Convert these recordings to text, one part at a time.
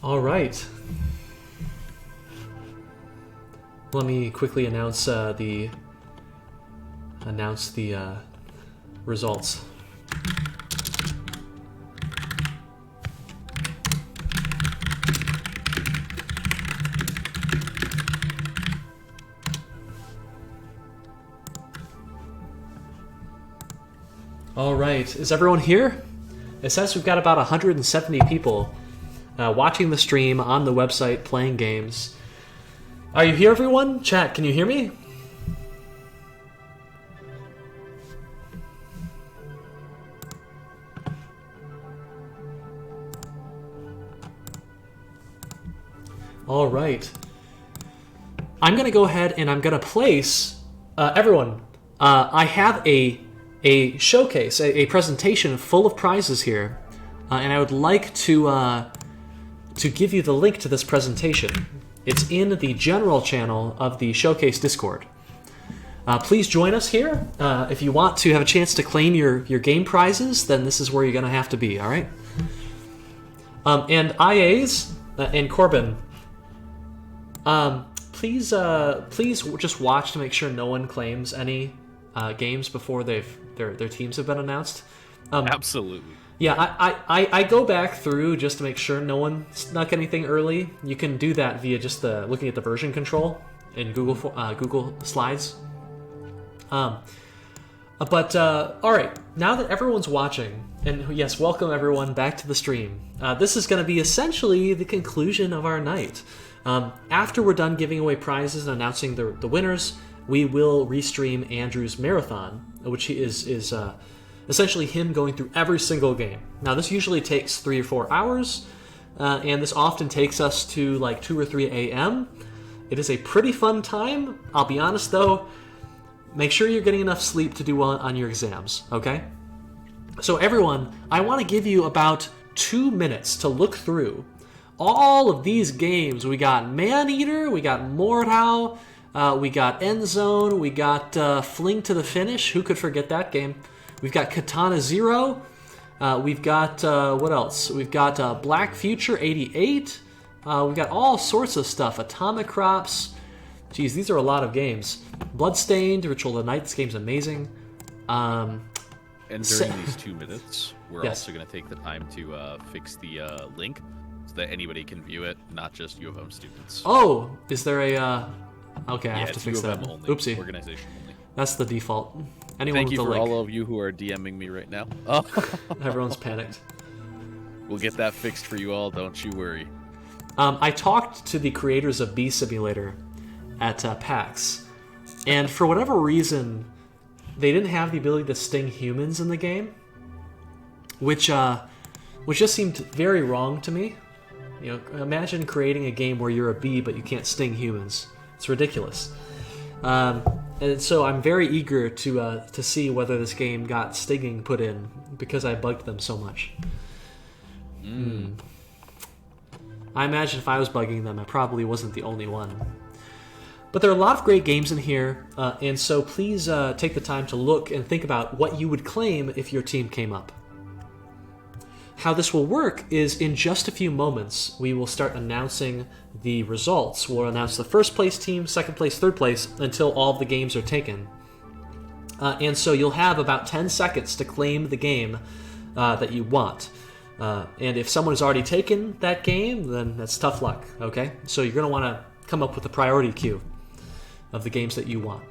All right. Let me quickly announce the results. All right, is everyone here? It says we've got about 170 people watching the stream on the website, playing games. Are you here, everyone? Chat, can you hear me? All right. I'm going to go ahead and I'm going to place... everyone, I have a showcase, a presentation full of prizes here, and I would like to give you the link to this presentation. It's in the general channel of the Showcase Discord. Please join us here. If you want to have a chance to claim your game prizes, then this is where you're going to have to be, all right? And IAs and Corbin, please just watch to make sure no one claims any games before their teams have been announced. Absolutely. Yeah, I go back through just to make sure no one snuck anything early. You can do that via just looking at the version control in Google Slides. All right, now that everyone's watching, and yes, welcome everyone back to the stream. This is going to be essentially the conclusion of our night. After we're done giving away prizes and announcing the winners, we will restream Andrew's marathon, which is essentially him going through every single game. Now, this usually takes 3 or 4 hours, and this often takes us to like 2 or 3 a.m. It is a pretty fun time. I'll be honest, though, make sure you're getting enough sleep to do well on your exams, okay? So everyone, I want to give you about 2 minutes to look through all of these games. We got Maneater, we got Mordhau, we got Endzone, we got Fling to the Finish. Who could forget that game? We've got Katana Zero. We've got, what else? We've got Black Future 88. We've got all sorts of stuff. Atomic Crops. Geez, these are a lot of games. Bloodstained, Ritual of the Night. This game's amazing. And during these 2 minutes, we're Yes. also going to take the time to fix the link so that anybody can view it, not just U of M students. Oh, is there a... Okay, I have to it's fix U of that. M only, Oopsie. organization only. That's the default. Anyone Thank with you the for link. all of you who are DMing me right now. Everyone's panicked. We'll get that fixed for you all, don't you worry. I talked to the creators of Bee Simulator at PAX, and for whatever reason, they didn't have the ability to sting humans in the game, which just seemed very wrong to me. You know, imagine creating a game where you're a bee but you can't sting humans. It's ridiculous. And so I'm very eager to see whether this game got stinging put in because I bugged them so much. I imagine if I was bugging them, I probably wasn't the only one. But there are a lot of great games in here, and so please take the time to look and think about what you would claim if your team came up. How this will work is in just a few moments, we will start announcing the results. We'll announce the first place team, second place, third place, until all of the games are taken. And so you'll have about 10 seconds to claim the game that you want. And if someone has already taken that game, then that's tough luck, okay? So you're going to want to come up with a priority queue of the games that you want.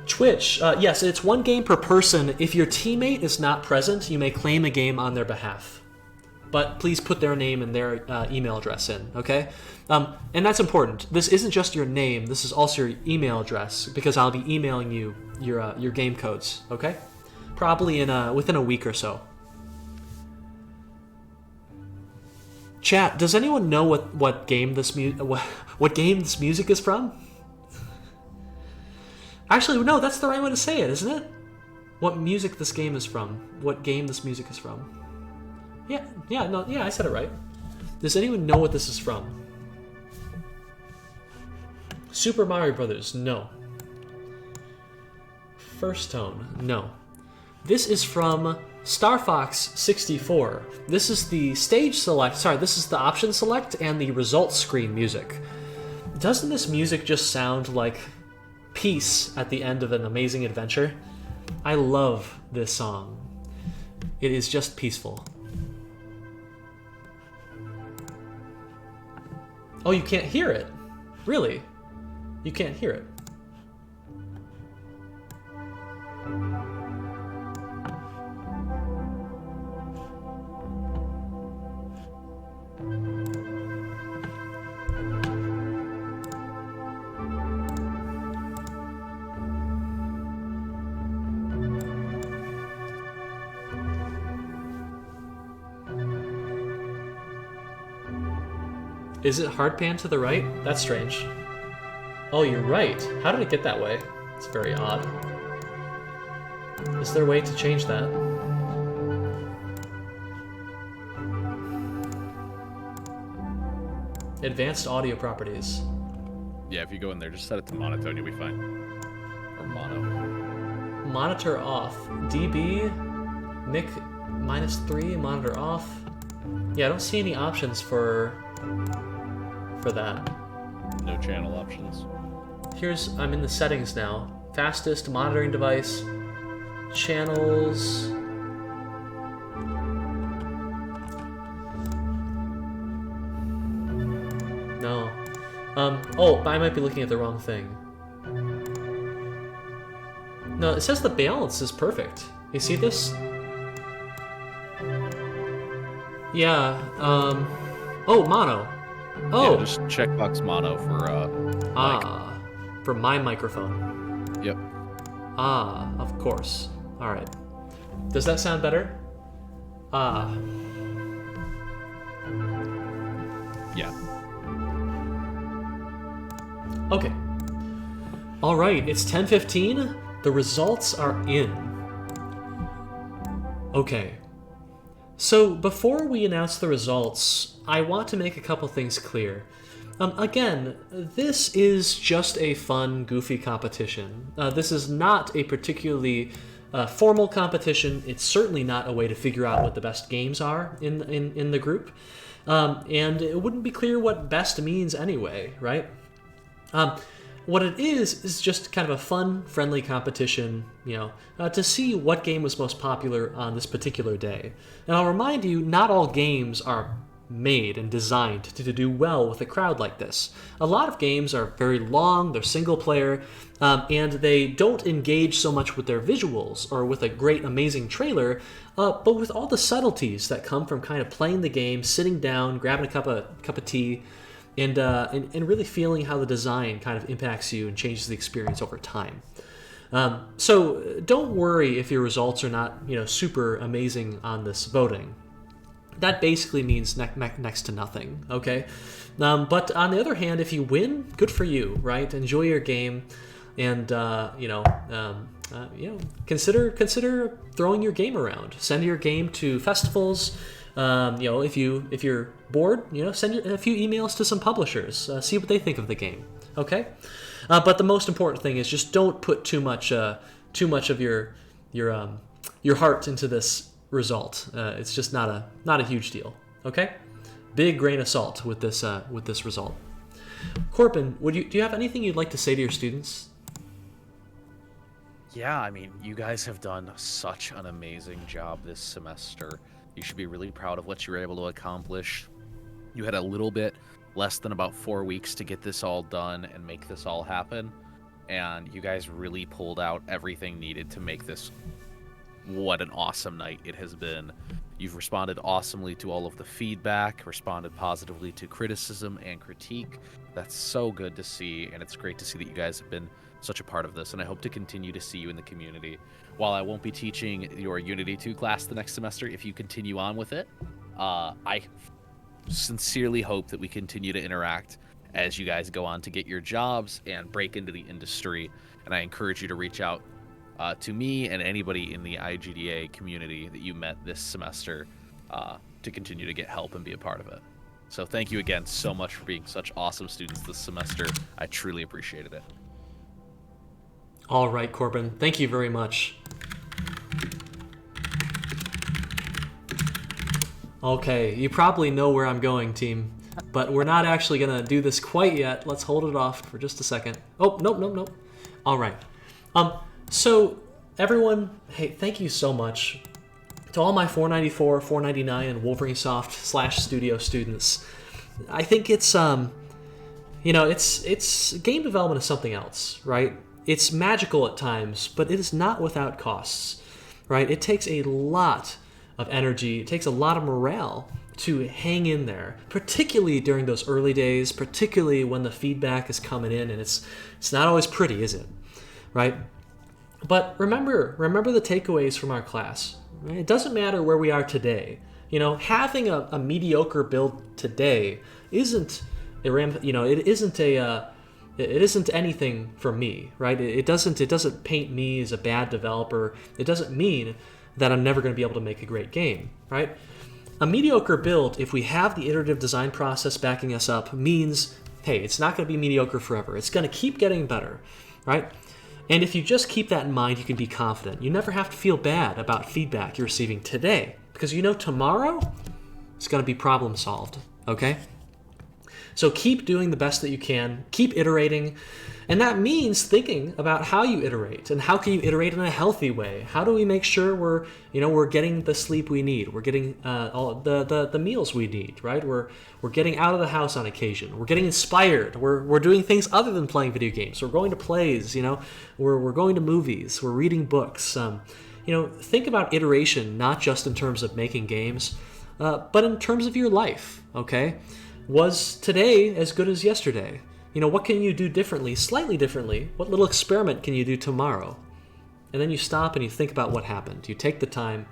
Twitch, yes, it's 1 game per person. If your teammate is not present, you may claim a game on their behalf. But please put their name and their email address in, okay? And that's important. This isn't just your name, this is also your email address, because I'll be emailing you your game codes, okay? Probably within a week or so. Chat, does anyone know what game this music is from? Actually, no, that's the right way to say it, isn't it? What music this game is from. What game this music is from. Yeah, I said it right. Does anyone know what this is from? Super Mario Brothers, no. First Tone, no. This is from Star Fox 64. This is the stage select. Sorry, this is the option select and the results screen music. Doesn't this music just sound like peace at the end of an amazing adventure? I love this song. It is just peaceful. Oh, you can't hear it? Really? You can't hear it? Is it hard pan to the right? That's strange. Oh, you're right. How did it get that way? It's very odd. Is there a way to change that? Advanced audio properties. Yeah, if you go in there, just set it to monotone, you'll be fine. Or mono. Monitor off. DB, mic -3, monitor off. Yeah, I don't see any options for that. No channel options. I'm in the settings now. Fastest monitoring device, channels. No. Oh, I might be looking at the wrong thing. No, it says the balance is perfect. You see this? Yeah, oh, mono. Oh! Yeah, just checkbox mono for, mic. For my microphone. Yep. Ah, of course. Alright. Does that sound better? Ah. Yeah. Okay. Alright, it's 10:15. The results are in. Okay. So, before we announce the results, I want to make a couple things clear. Again, this is just a fun, goofy competition. This is not a particularly formal competition. It's certainly not a way to figure out what the best games are in the group. And it wouldn't be clear what best means anyway, right? What it is just kind of a fun, friendly competition, to see what game was most popular on this particular day. And I'll remind you, not all games are made and designed to do well with a crowd like this. A lot of games are very long, they're single player, and they don't engage so much with their visuals or with a great, amazing trailer, but with all the subtleties that come from kind of playing the game, sitting down, grabbing a cup of tea, and really feeling how the design kind of impacts you and changes the experience over time. So don't worry if your results are not super amazing on this voting. That basically means next to nothing, okay? But on the other hand, if you win, good for you, right? Enjoy your game, and consider throwing your game around. Send your game to festivals. If you're bored, send a few emails to some publishers. See what they think of the game, okay? But the most important thing is just don't put too much of your heart into this result. It's just not a huge deal. Okay, big grain of salt with this result. Corbin, do you have anything you'd like to say to your students? Yeah, I mean, you guys have done such an amazing job this semester. You should be really proud of what you were able to accomplish. You had a little bit less than about 4 weeks to get this all done and make this all happen, and you guys really pulled out everything needed to make this what an awesome night it has been. You've responded awesomely to all of the feedback, responded positively to criticism and critique. That's so good to see, and it's great to see that you guys have been such a part of this, and I hope to continue to see you in the community. While I won't be teaching your Unity 2 class the next semester, if you continue on with it, I sincerely hope that we continue to interact as you guys go on to get your jobs and break into the industry, and I encourage you to reach out to me and anybody in the IGDA community that you met this semester to continue to get help and be a part of it. So thank you again so much for being such awesome students this semester. I truly appreciated it. All right, Corbin, thank you very much. Okay, you probably know where I'm going, team. But we're not actually going to do this quite yet. Let's hold it off for just a second. Oh, nope. All right. So, everyone, hey, thank you so much to all my 494, 499, and Wolverine Soft / Studio students. I think it's, it's game development is something else, right? It's magical at times, but it is not without costs, right? It takes a lot of energy. It takes a lot of morale to hang in there, particularly during those early days, particularly when the feedback is coming in, and it's not always pretty, is it? Right? But remember the takeaways from our class. Right? It doesn't matter where we are today. Having a mediocre build today isn't it isn't anything for me, right? It doesn't paint me as a bad developer. It doesn't mean that I'm never going to be able to make a great game, right? A mediocre build, if we have the iterative design process backing us up, means, hey, it's not going to be mediocre forever. It's going to keep getting better, right? And if you just keep that in mind, you can be confident. You never have to feel bad about feedback you're receiving today, because tomorrow it's going to be problem solved, okay? So keep doing the best that you can, keep iterating, and that means thinking about how you iterate and how can you iterate in a healthy way. How do we make sure we're getting the sleep we need, we're getting all the meals we need, right? We're getting out of the house on occasion, we're getting inspired, we're doing things other than playing video games. We're going to plays, we're going to movies, we're reading books. Think about iteration not just in terms of making games, but in terms of your life. Okay. Was today as good as yesterday? What can you do differently, slightly differently? What little experiment can you do tomorrow? And then you stop and you think about what happened. You take the time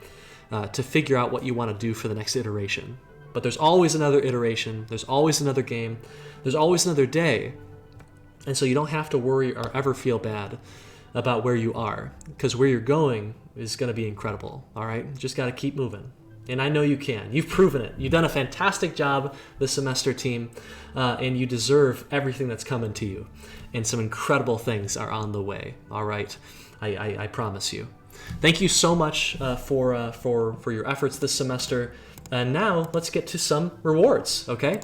to figure out what you want to do for the next iteration. But there's always another iteration. There's always another game. There's always another day. And so you don't have to worry or ever feel bad about where you are, because where you're going is going to be incredible, all right? You just got to keep moving. And I know you can. You've proven it. You've done a fantastic job this semester, team, and you deserve everything that's coming to you. And some incredible things are on the way. All right, I promise you. Thank you so much for your efforts this semester. And now let's get to some rewards. Okay,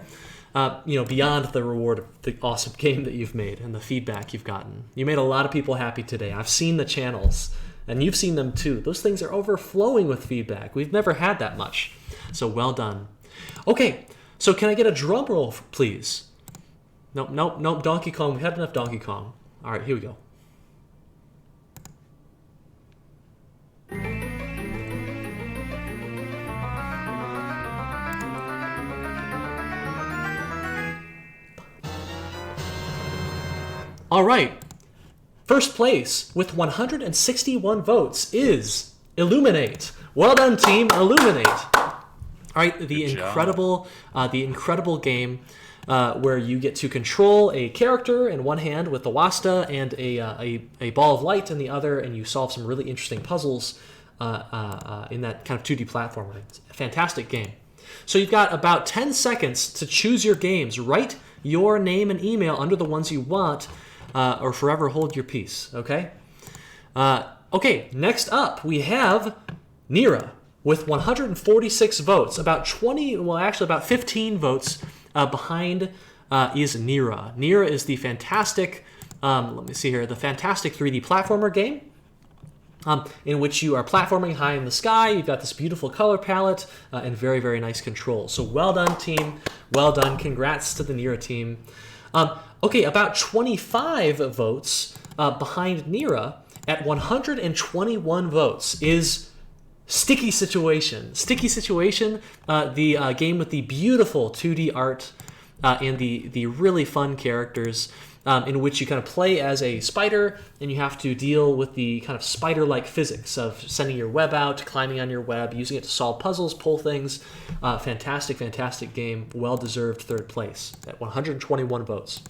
beyond the reward of the awesome game that you've made and the feedback you've gotten. You made a lot of people happy today. I've seen the channels. And you've seen them too. Those things are overflowing with feedback. We've never had that much. So well done. Okay, so can I get a drum roll, please? Nope, Donkey Kong. We had enough Donkey Kong. All right, here we go. All right. First place with 161 votes is Illuminate. Well done, team. Illuminate. All right, the incredible game where you get to control a character in one hand with the Wasta and a ball of light in the other, and you solve some really interesting puzzles in that kind of 2D platformer. It's a fantastic game. So you've got about 10 seconds to choose your games. Write your name and email under the ones you want, or forever hold your peace, okay? Okay, next up we have Nera with 146 votes. About 15 votes behind is Nera. Nera is the fantastic, the fantastic 3D platformer game in which you are platforming high in the sky. You've got this beautiful color palette and very, very nice controls. So well done, team. Well done. Congrats to the Nera team. Okay, about 25 votes behind Nera at 121 votes is Sticky Situation. Sticky Situation, the game with the beautiful 2D art and the really fun characters in which you kind of play as a spider and you have to deal with the kind of spider-like physics of sending your web out, climbing on your web, using it to solve puzzles, pull things. Fantastic, fantastic game. Well-deserved third place at 121 votes.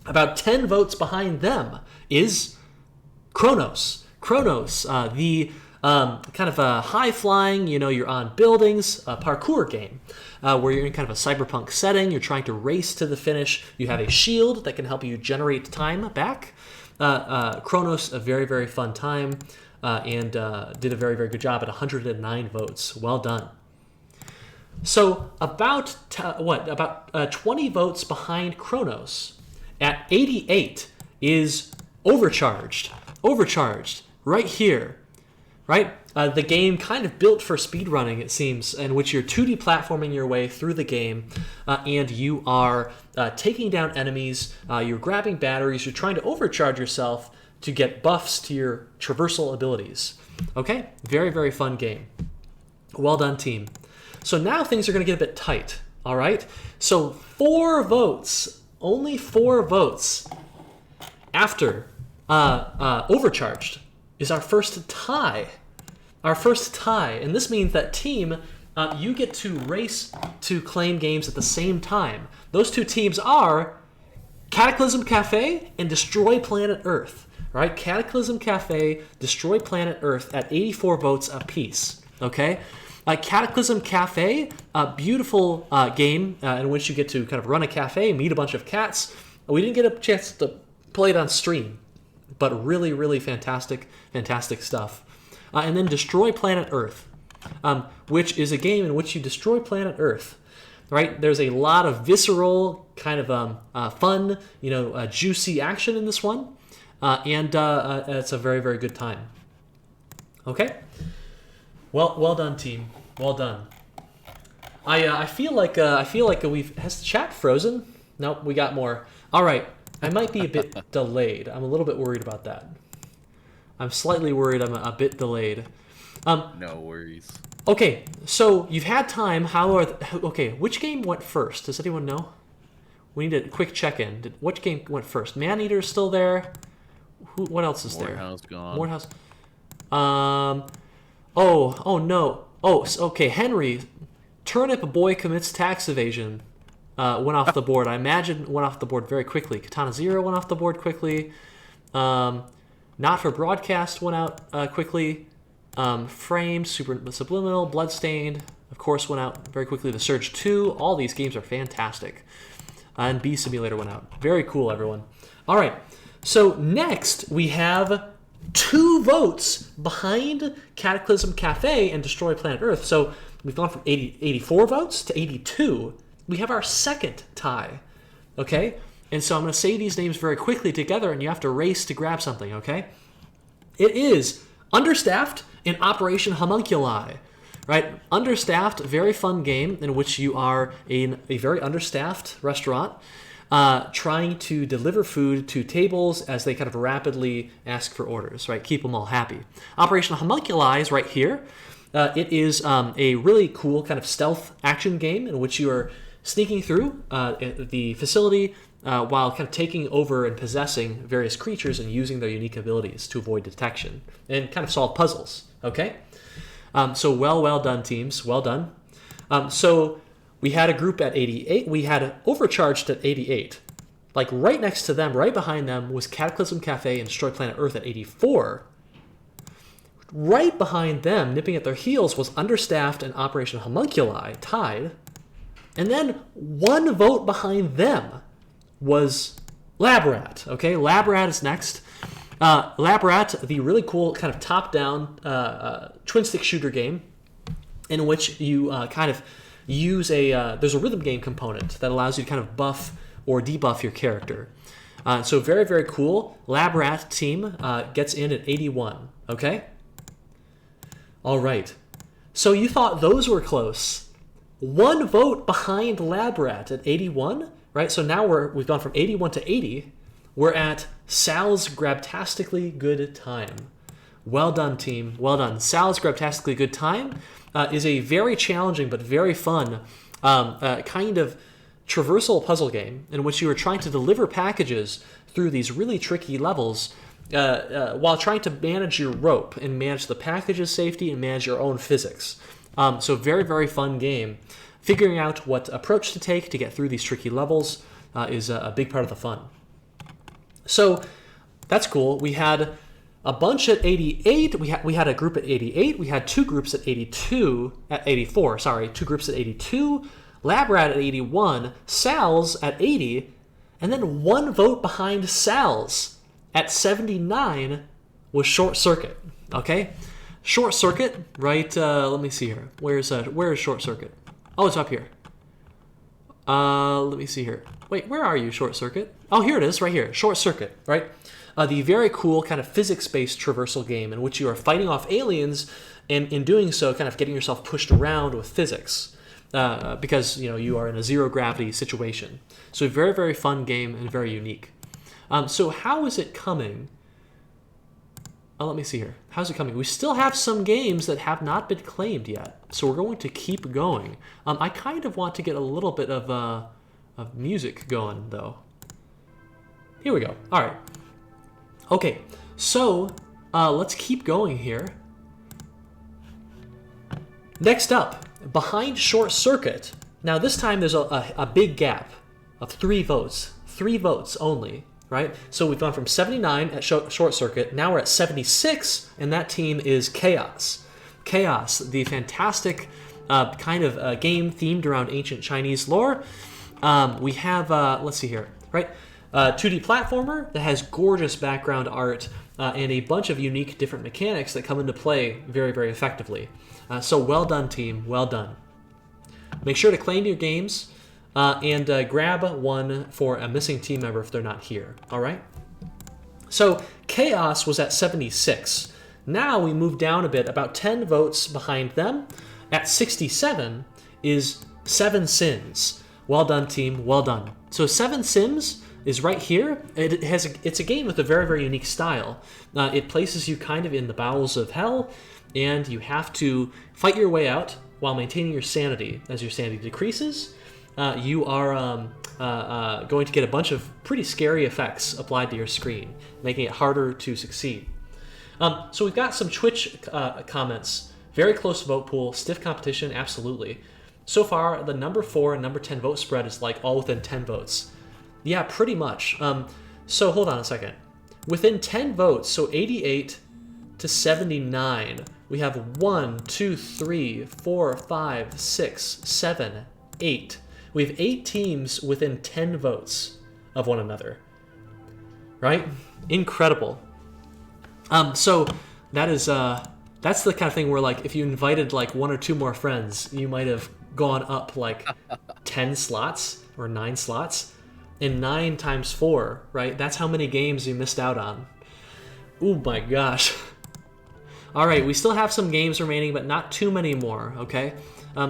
About 10 votes behind them is Kronos. Kronos, the kind of a high-flying, you're on buildings, parkour game where you're in kind of a cyberpunk setting. You're trying to race to the finish. You have a shield that can help you generate time back. Kronos, a very, very fun time, and did a very, very good job at 109 votes. Well done. So about 20 votes behind Kronos at 88 is overcharged right here, right? The game kind of built for speedrunning, it seems, in which you're 2D platforming your way through the game, and you are taking down enemies, you're grabbing batteries, you're trying to overcharge yourself to get buffs to your traversal abilities. Okay? Very, very fun game. Well done, team. So now things are going to get a bit tight, all right? So 4 votes, only 4 votes after overcharged is our first tie. Our first tie, and this means that team, you get to race to claim games at the same time. Those 2 teams are Cataclysm Cafe and Destroy Planet Earth. Right? Cataclysm Cafe, Destroy Planet Earth at 84 votes apiece. Okay? Cataclysm Cafe, a beautiful game in which you get to kind of run a cafe, meet a bunch of cats. We didn't get a chance to play it on stream, but really, really fantastic stuff. And then Destroy Planet Earth, which is a game in which you destroy planet Earth. Right? There's a lot of visceral, kind of fun, juicy action in this one. And it's a very, very good time. Okay? Well done, team. Well done. I feel like has the chat frozen? Nope, we got more. All right. I might be a bit delayed. I'm a little bit worried about that. I'm slightly worried I'm a bit delayed. No worries. Okay, so you've had time. Which game went first? Does anyone know? We need a quick check-in. Which game went first? Maneater's still there. What else is there? Morehouse gone. Morehouse. Oh no. Oh, okay. Henry, Turnip Boy Commits Tax Evasion went off the board. I imagine went off the board very quickly. Katana Zero went off the board quickly. Not for Broadcast went out quickly. Framed, Subliminal, Bloodstained, of course, went out very quickly. The Surge 2. All these games are fantastic. And B Simulator went out. Very cool, everyone. All right. So next we have 2 votes behind Cataclysm Cafe and Destroy Planet Earth. So we've gone from 84 votes to 82. We have our second tie, okay? And so I'm going to say these names very quickly together, and you have to race to grab something, okay? It is Understaffed and Operation Homunculi, right? Understaffed, very fun game in which you are in a very understaffed restaurant, trying to deliver food to tables as they kind of rapidly ask for orders, right? Keep them all happy. Operation Homunculi is right here. It is a really cool kind of stealth action game in which you are sneaking through the facility while kind of taking over and possessing various creatures and using their unique abilities to avoid detection and kind of solve puzzles, okay? So well done, teams. Well done. So we had a group at 88. We had Overcharged at 88. Like right next to them, right behind them, was Cataclysm Cafe and Destroy Planet Earth at 84. Right behind them, nipping at their heels, was Understaffed and Operation Homunculi, tied. And then 1 vote behind them was Labrad. Okay, Labrad is next. Labrad, the really cool kind of top-down twin-stick shooter game in which you kind of use there's a rhythm game component that allows you to kind of buff or debuff your character. So very, very cool. Labrad team gets in at 81, okay? All right. So you thought those were close. 1 vote behind Labrad at 81, right? So now we've gone from 81 to 80. We're at Sal's Grabtastically Good Time. Well done, team. Well done. Sal's Grabtastically Good Time is a very challenging but very fun kind of traversal puzzle game in which you are trying to deliver packages through these really tricky levels while trying to manage your rope and manage the package's safety and manage your own physics. So very, very fun game. Figuring out what approach to take to get through these tricky levels is a big part of the fun. So that's cool. We had a bunch at 88. We had a group at 88. We had 2 groups at 84. Sorry, 2 groups at 82. Labrad at 81. Sal's at 80. And then 1 vote behind Sal's at 79 was Short Circuit. Okay, Short Circuit. Right. Let me see here. Where's Short Circuit? Oh, it's up here. Let me see here. Wait, where are you, Short Circuit? Oh, here it is, right here. Short Circuit, right? The very cool kind of physics-based traversal game in which you are fighting off aliens, and in doing so, kind of getting yourself pushed around with physics, because you are in a zero-gravity situation. So a very, very fun game and very unique. So how is it coming? Let me see here. How's it coming? We still have some games that have not been claimed yet, so we're going to keep going. I kind of want to get a little bit of music going, though. Here we go. All right. Okay, so let's keep going here. Next up, behind Short Circuit. Now this time there's a big gap of 3 votes. 3 votes only. Right? So we've gone from 79 at Short Circuit, now we're at 76, and that team is Chaos. Chaos, the fantastic kind of game themed around ancient Chinese lore. We have, let's see here, right? 2D platformer that has gorgeous background art and a bunch of unique different mechanics that come into play very, very effectively. So well done, team, well done. Make sure to claim your games. And grab one for a missing team member if they're not here, all right? So Chaos was at 76. Now we move down a bit, about 10 votes behind them. At 67 is Seven Sins. Well done, team, well done. So Seven Sins is right here. It's a game with a very, very unique style. It places you kind of in the bowels of hell, and you have to fight your way out while maintaining your sanity. As your sanity decreases, you are going to get a bunch of pretty scary effects applied to your screen, making it harder to succeed. So we've got some Twitch comments. Very close vote pool, stiff competition, absolutely. So far, the number 4 and number 10 vote spread is like all within 10 votes. Yeah, pretty much. So hold on a second. Within 10 votes, so 88 to 79, we have 1, 2, 3, 4, 5, 6, 7, 8. We have 8 teams within 10 votes of one another, right? Incredible. So that is that's the kind of thing where, like, if you invited like 1 or 2 more friends, you might have gone up like 10 slots or 9 slots, and 9 times 4, right? That's how many games you missed out on. Oh my gosh. All right, we still have some games remaining, but not too many more. Okay.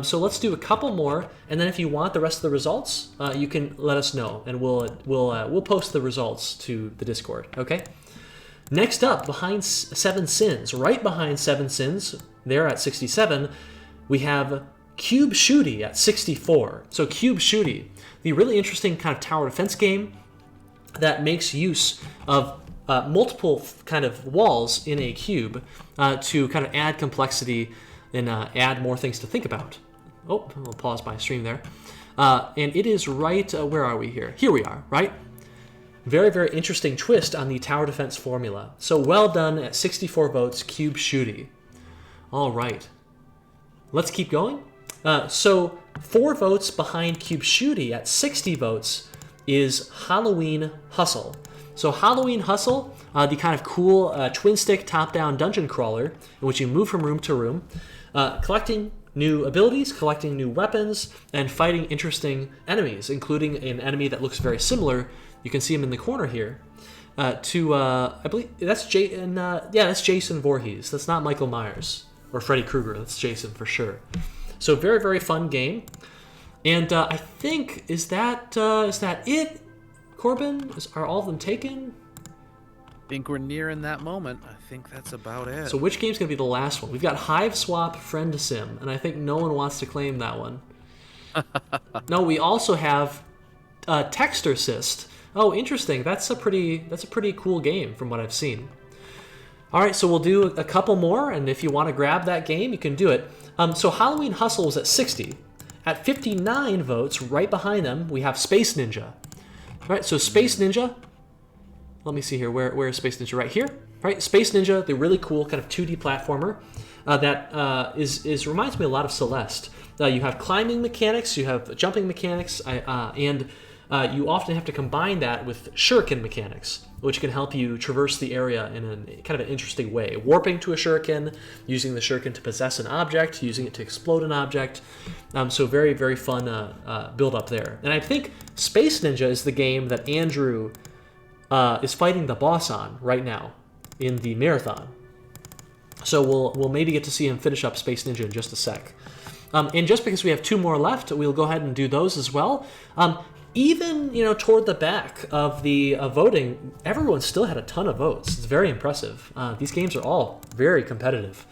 So let's do a couple more, and then if you want the rest of the results, you can let us know, and we'll post the results to the Discord. Okay. Next up, behind Seven Sins, right behind Seven Sins, they're at 67. We have Cube Shooty at 64. So Cube Shooty, the really interesting kind of tower defense game that makes use of multiple kind of walls in a cube to kind of add complexity and add more things to think about. Oh, I'll pause my stream there. And it is right, where are we here? Here we are, right? Very, very interesting twist on the tower defense formula. So well done at 64 votes, Cube Shooty. All right. Let's keep going. So 4 votes behind Cube Shooty at 60 votes is Halloween Hustle. So Halloween Hustle, the kind of cool twin-stick top-down dungeon crawler in which you move from room to room, collecting new abilities, collecting new weapons, and fighting interesting enemies, including an enemy that looks very similar. You can see him in the corner here. I believe that's that's Jason Voorhees. That's not Michael Myers or Freddy Krueger. That's Jason for sure. So very, very fun game. And I think is that it? Corbin, are all of them taken? I think we're nearing that moment. I think that's about it. So which game's going to be the last one? We've got Hive Swap Friend Sim, and I think no one wants to claim that one. No, we also have Text Assist. Oh, interesting. That's a pretty cool game from what I've seen. All right, so we'll do a couple more, and if you want to grab that game, you can do it. So Halloween Hustle was at 60. At 59 votes, right behind them, we have Space Ninja. All right, so Space Ninja. Let me see here. Where is Space Ninja? Right here. Right, Space Ninja, the really cool kind of 2D platformer that reminds me a lot of Celeste. You have climbing mechanics, you have jumping mechanics, and you often have to combine that with shuriken mechanics, which can help you traverse the area in a kind of an interesting way. Warping to a shuriken, using the shuriken to possess an object, using it to explode an object. So very, very fun build up there. And I think Space Ninja is the game that Andrew is fighting the boss on right now in the marathon. So we'll maybe get to see him finish up Space Ninja in just a sec. And just because we have 2 more left, we'll go ahead and do those as well. Even toward the back of the voting, everyone still had a ton of votes. It's very impressive. These games are all very competitive.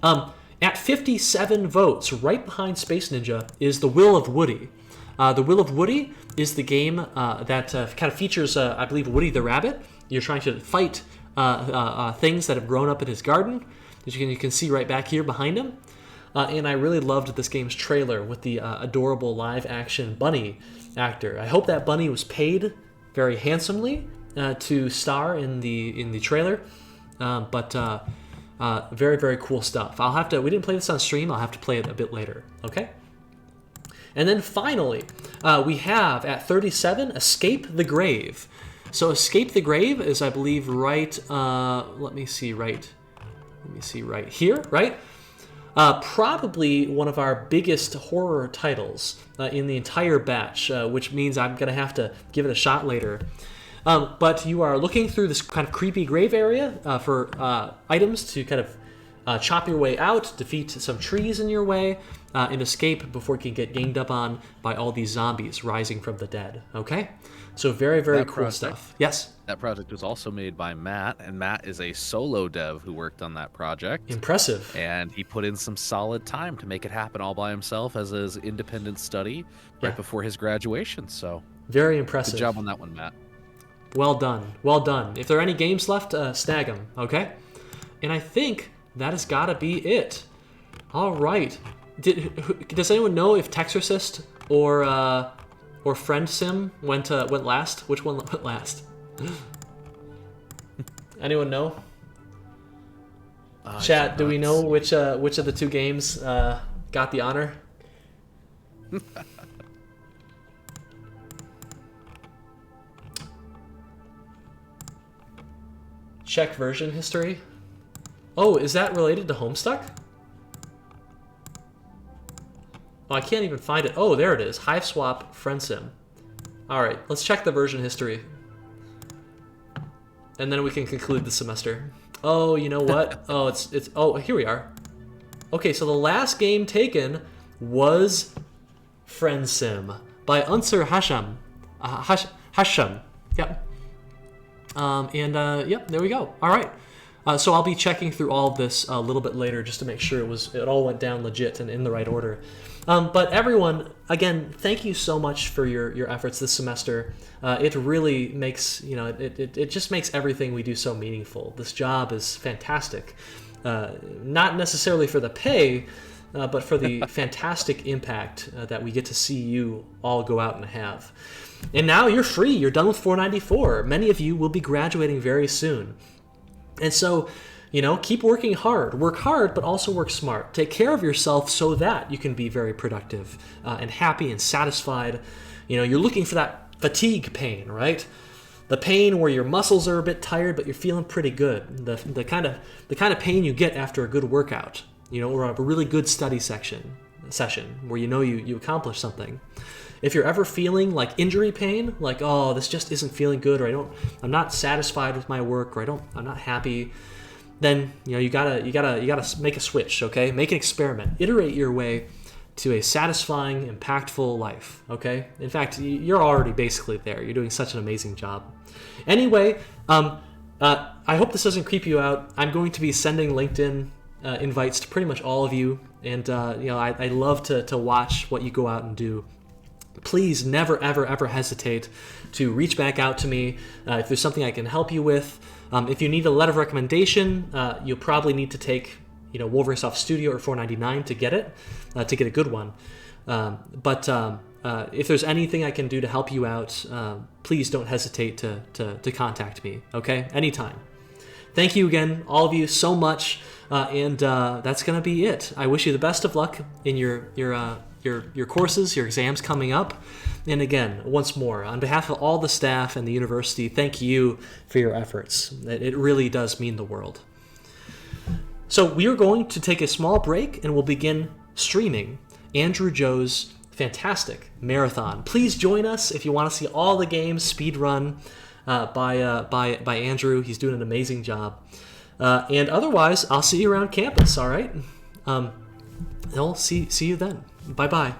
At 57 votes, right behind Space Ninja, is The Will of Woody. The Will of Woody is the game that kind of features, I believe, Woody the Rabbit. You're trying to fight things that have grown up in his garden, as you can see right back here behind him. And I really loved this game's trailer with the adorable live-action bunny actor. I hope that bunny was paid very handsomely to star in the trailer. But very, very cool stuff. We didn't play this on stream. I'll have to play it a bit later. Okay. And then finally, we have at 37, Escape the Grave. So Escape the Grave is, I believe, right. Let me see right here, right? Probably one of our biggest horror titles in the entire batch, which means I'm going to have to give it a shot later. But you are looking through this kind of creepy grave area for items to kind of chop your way out, defeat some trees in your way, and escape before you can get ganged up on by all these zombies rising from the dead. Okay? So very, very cool stuff. Yes? That project was also made by Matt, and Matt is a solo dev who worked on that project. Impressive. And he put in some solid time to make it happen all by himself as his independent study right before his graduation. So very impressive. Good job on that one, Matt. Well done. Well done. If there are any games left, snag them, okay? And I think that has got to be it. All right. Does anyone know if Texorcist or Friend Sim went last? Which one went last? Anyone know? Chat, do we know which of the 2 games got the honor? Check version history. Oh, is that related to Homestuck? Oh, I can't even find it. Oh, there it is. Hive Swap Friend Sim. All right, let's check the version history. And then we can conclude the semester. Oh, you know what? Oh, here we are. Okay, so the last game taken was Friend Sim by Unser Hasham. Hasham. Yep. Yep, there we go. All right. So I'll be checking through all of this a little bit later just to make sure it all went down legit and in the right order. But everyone, again, thank you so much for your efforts this semester. It really makes, it just makes everything we do so meaningful. This job is fantastic. Not necessarily for the pay, but for the fantastic impact that we get to see you all go out and have. And now you're free. You're done with 494. Many of you will be graduating very soon. And so, keep working hard. Work hard, but also work smart. Take care of yourself so that you can be very productive and happy and satisfied. You're looking for that fatigue pain, right? The pain where your muscles are a bit tired, but you're feeling pretty good. The kind of pain you get after a good workout, or a really good study session where you accomplished something. If you're ever feeling like injury pain, like, oh, this just isn't feeling good, or I'm not satisfied with my work, or I'm not happy, then you gotta make a switch, okay? Make an experiment. Iterate your way to a satisfying, impactful life, okay? In fact, you're already basically there. You're doing such an amazing job. Anyway, I hope this doesn't creep you out. I'm going to be sending LinkedIn invites to pretty much all of you, and I love to watch what you go out and do. Please never, ever, ever hesitate to reach back out to me if there's something I can help you with. If you need a letter of recommendation, you'll probably need to take, Wolverinesoft Studio or 499 to get it, to get a good one. But if there's anything I can do to help you out, please don't hesitate to contact me. Okay, anytime. Thank you again, all of you, so much, and that's gonna be it. I wish you the best of luck in your your courses, your exams coming up. And again, once more, on behalf of all the staff and the university, thank you for your efforts. It really does mean the world. So we are going to take a small break, and we'll begin streaming Andrew Joe's fantastic marathon. Please join us if you want to see all the games speed run by Andrew. He's doing an amazing job. And otherwise, I'll see you around campus. All right. I'll see you then. Bye bye.